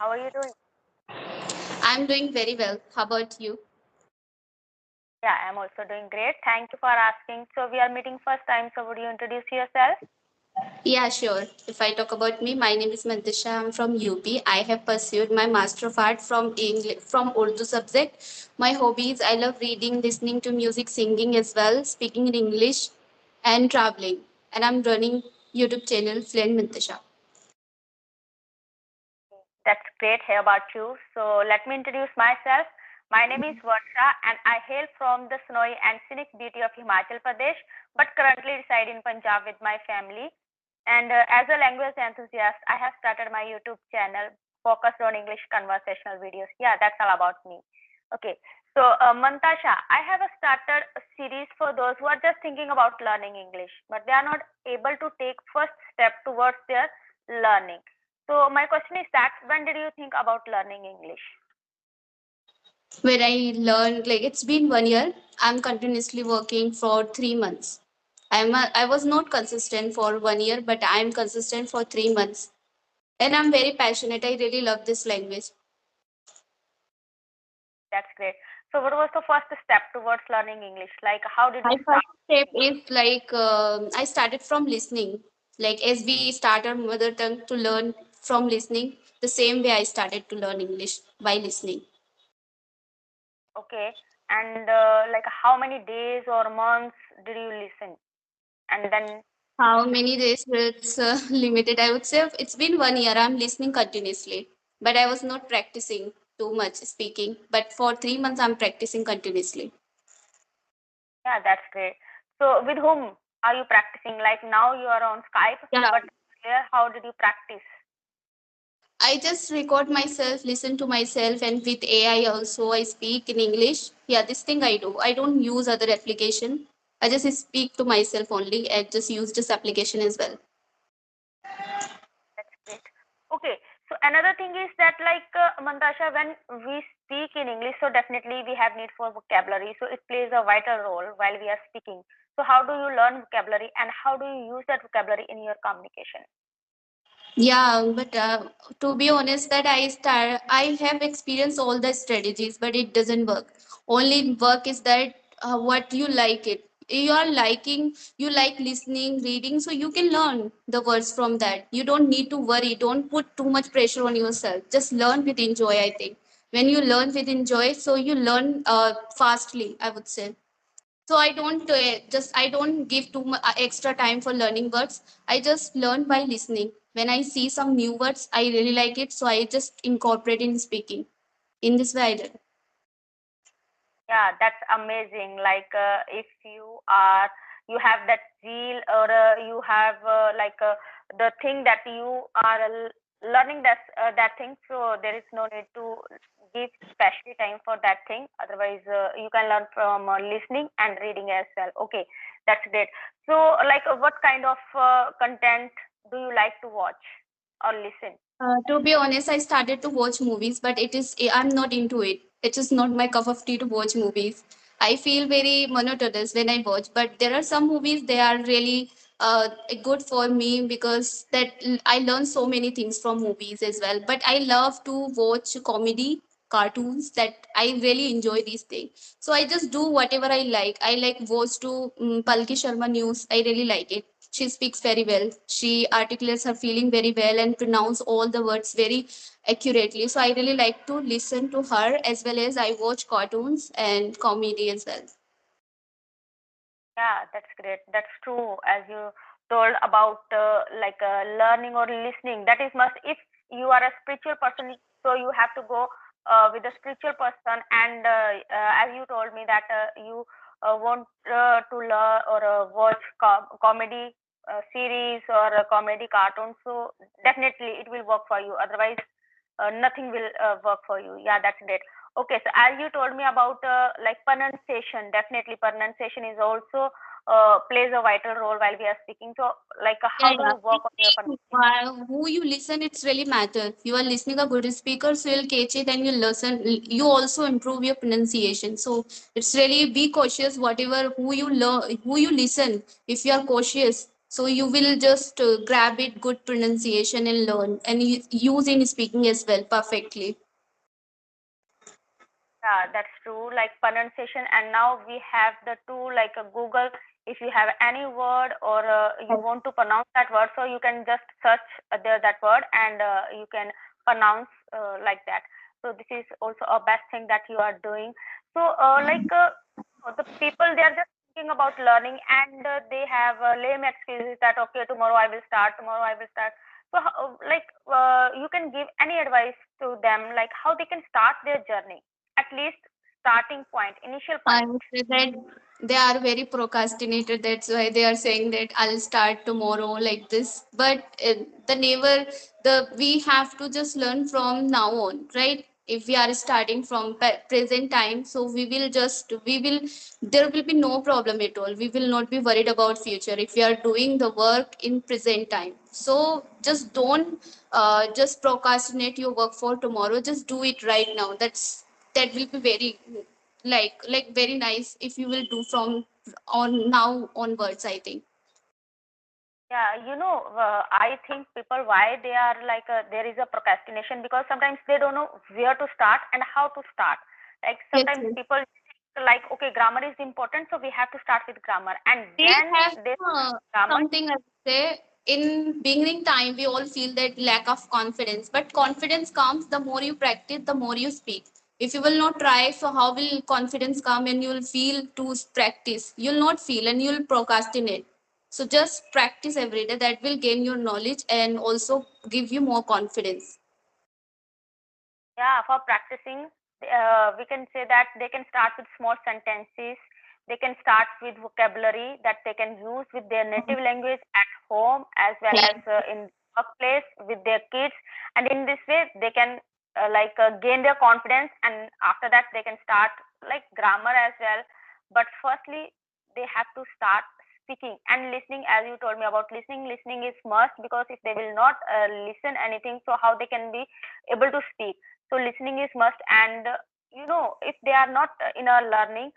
How are you doing? I'm doing very well. How about you? Yeah, I'm also doing great. Thank you for asking. So we are meeting first time. So would you introduce yourself? Yeah, sure. If I talk about me, my name is Mantisha. I'm from UP. I have pursued my Master of Art from English, from Urdu subject. My hobbies, I love reading, listening to music, singing as well, speaking in English, and traveling. And I'm running YouTube channel Fluent Mantisha. That's great. Hear about you. So let me introduce myself. My name is Varsha, and I hail from the snowy and scenic beauty of Himachal Pradesh, but currently reside in Punjab with my family. And as a language enthusiast, I have started my YouTube channel focused on English conversational videos. Yeah, that's all about me. Okay. So, Mantasha, I have started a series for those who are just thinking about learning English, but they are not able to take first step towards their learning. So, my question is that when did you think about learning English? Where I learned, like, it's been 1 year. I'm continuously working for 3 months. I was not consistent for 1 year, but I'm consistent for 3 months. And I'm very passionate. I really love this language. That's great. So, what was the first step towards learning English? Like, how did My you first start? step is like I started from listening. Like as we start our mother tongue to learn from listening, the same way I started to learn English by listening. Okay. And like, how many days or months did you listen? And then, How many days? It's limited. I would say it's been 1 year. I'm listening continuously, but I was not practicing too much speaking. But for 3 months, I'm practicing continuously. yeah, that's great. So, with whom are you practicing? Like, now you are on Skype, Yeah, but earlier, how did you practice? I just record myself, listen to myself, and with AI also I speak in English. Yeah, this thing I do. I don't use other application. I just speak to myself only and just use this application as well. That's great. Okay. So another thing is that like Mantasha, when we speak in English, so definitely we have need for vocabulary. So it plays a vital role while we are speaking. So how do you learn vocabulary and how do you use that vocabulary in your communication? Yeah, but to be honest, that I have experienced all the strategies, but it doesn't work. Only work is that what you like it. You are liking, you like listening, reading, so you can learn the words from that. You don't need to worry. Don't put too much pressure on yourself. Just learn with enjoy. I think when you learn with enjoy, so you learn fastly. I would say. So I don't give too much extra time for learning words. I just learn by listening. When I see some new words I really like it, so I just incorporate in speaking. In this way I did. Yeah, that's amazing. Like if you have that zeal or you have the thing that you are learning that thing, so there is no need to give special time for that thing. Otherwise, you can learn from listening and reading as well. Okay, that's great. So, like, what kind of content do you like to watch or listen? To be honest, I started to watch movies, but I'm not into it. It is not my cup of tea to watch movies. I feel very monotonous when I watch, but there are some movies they are really good for me because I learn so many things from movies as well. But I love to watch comedy cartoons that I really enjoy these things. So I just do whatever I like. I like watch to Palki Sharma news. I really like it. She speaks very well. She articulates her feeling very well and pronounce all the words very accurately. So I really like to listen to her as well as I watch cartoons and comedy as well. Yeah, that's great. That's true. As you told about learning or listening, that is must. If you are a spiritual person, so you have to go with a spiritual person. And as you told me that you want to learn or watch comedy series or a comedy cartoon, so definitely it will work for you. Otherwise, nothing will work for you. Yeah, that's great. Okay, so as you told me about like pronunciation, definitely pronunciation is also plays a vital role while we are speaking. So, like, Yeah, how do yeah. you work on your pronunciation? Who you listen, it's really matter. You are listening a good speaker, so you'll catch it and you listen. You also improve your pronunciation. So it's really be cautious. Whatever who you learn, who you listen. If you are cautious, So you will just grab it, good pronunciation, and learn and use in speaking as well perfectly. Yeah, that's true. Like pronunciation, and now we have the tool like a Google. If you have any word or you want to pronounce that word, so you can just search there that word and you can pronounce like that. So this is also a best thing that you are doing. So the people, they are just thinking about learning and they have lame excuses that okay, tomorrow I will start, tomorrow I will start. So you can give any advice to them like how they can start their journey, at least starting point, initial I point. would say that they are very procrastinated. That's why they are saying that I'll start tomorrow like this. But the never the we have to just learn from now on, right? If we are starting from present time, so we will there will be no problem at all. We will not be worried about future if we are doing the work in present time. So just don't just procrastinate your work for tomorrow. Just do it right now. That will be very very nice if you will do from on now onwards, I think. Yeah, I think people why they are like there is a procrastination because sometimes they don't know where to start and how to start. Like Yes, sometimes yes. people think like okay, grammar is important, so we have to start with grammar, and They then have they grammar. something I would say. In beginning time we all feel that lack of confidence, but confidence comes the more you practice, the more you speak. If you will not try, so how will confidence come? And you will feel to practice, you'll not feel and you'll procrastinate. So just practice every day, that will gain your knowledge and also give you more confidence. Yeah, for practicing, we can say that they can start with small sentences. They can start with vocabulary that they can use with their native language at home as well as in workplace with their kids. And in this way, they can gain their confidence. And after that, they can start like grammar as well. But firstly, they have to start speaking and listening. As you told me about listening, listening is must because if they will not listen anything, so how they can be able to speak. So listening is must, and if they are not in a learning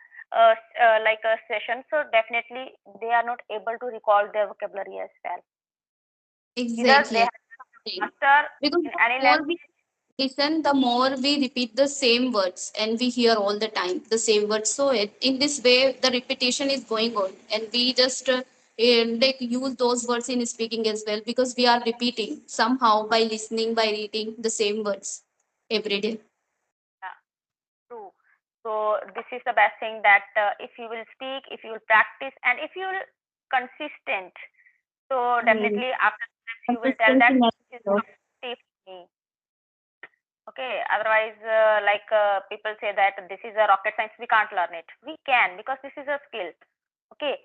like a session, so definitely they are not able to recall their vocabulary as well. Either they Exactly. have master Because in the any more we language. listen, the more we repeat the same words and we hear all the time the same words. So in this way, the repetition is going on, and we just use those words in speaking as well, because we are repeating somehow by listening, by reading the same words every day. Yeah, true. So this is the best thing that if you will speak, if you will practice, and if you will consistent, so Hmm. definitely after that you will tell Consistency that matters this is a lot. safe for me. Okay, otherwise, people say that this is a rocket science, we can't learn it. We can because this is a skill. Okay,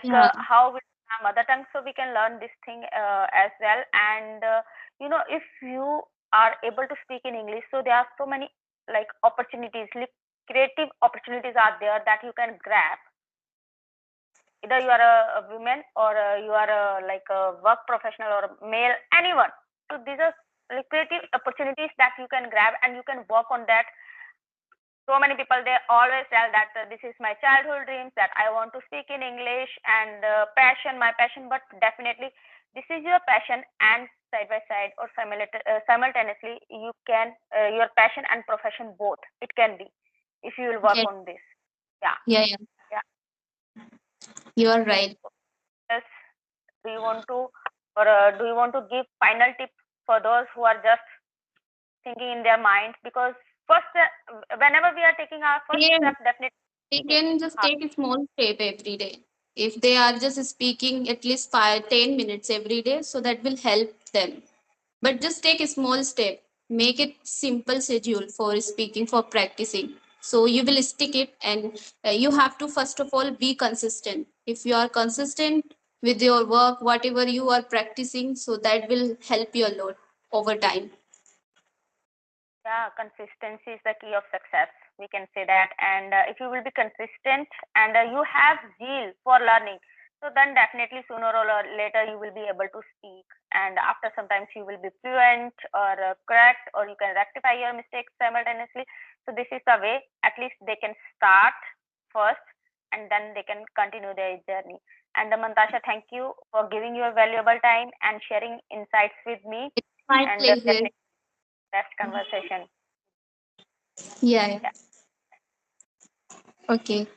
Yeah, how we our mother tongue, so we can learn this thing as well. And if you are able to speak in English, so there are so many like opportunities, like creative opportunities are there that you can grab. Either you are a woman or you are like a work professional or male, anyone. So these are like creative opportunities that you can grab and you can work on that. So many people, they always tell that this is my childhood dreams, that I want to speak in English and passion, my passion. But definitely this is your passion, and side by side or simultaneously you can your passion and profession both, it can be if you will work yeah, on this. Yeah. yeah, yeah. Yeah. You are right. Yes. Do you want to, or do you want to give final tips for those who are just thinking in their mind? Because first, whenever we are taking our first Yeah, step, definitely they it's can just hard. take a small step every day. If they are just speaking at least 5, 10 minutes every day, so that will help them. But just take a small step. Make it simple schedule for speaking, for practicing. So you will stick it, and you have to first of all be consistent. If you are consistent with your work, whatever you are practicing, so that will help you a lot over time. Yeah, consistency is the key of success. We can say that. And if you will be consistent and you have zeal for learning, so then definitely sooner or later you will be able to speak. And after sometimes you will be fluent or correct, or you can rectify your mistakes simultaneously. So this is the way. At least they can start first, and then they can continue their journey. And Mantasha, thank you for giving your valuable time and sharing insights with me. It's my And pleasure. definitely best conversation. Yeah. Yeah. Okay.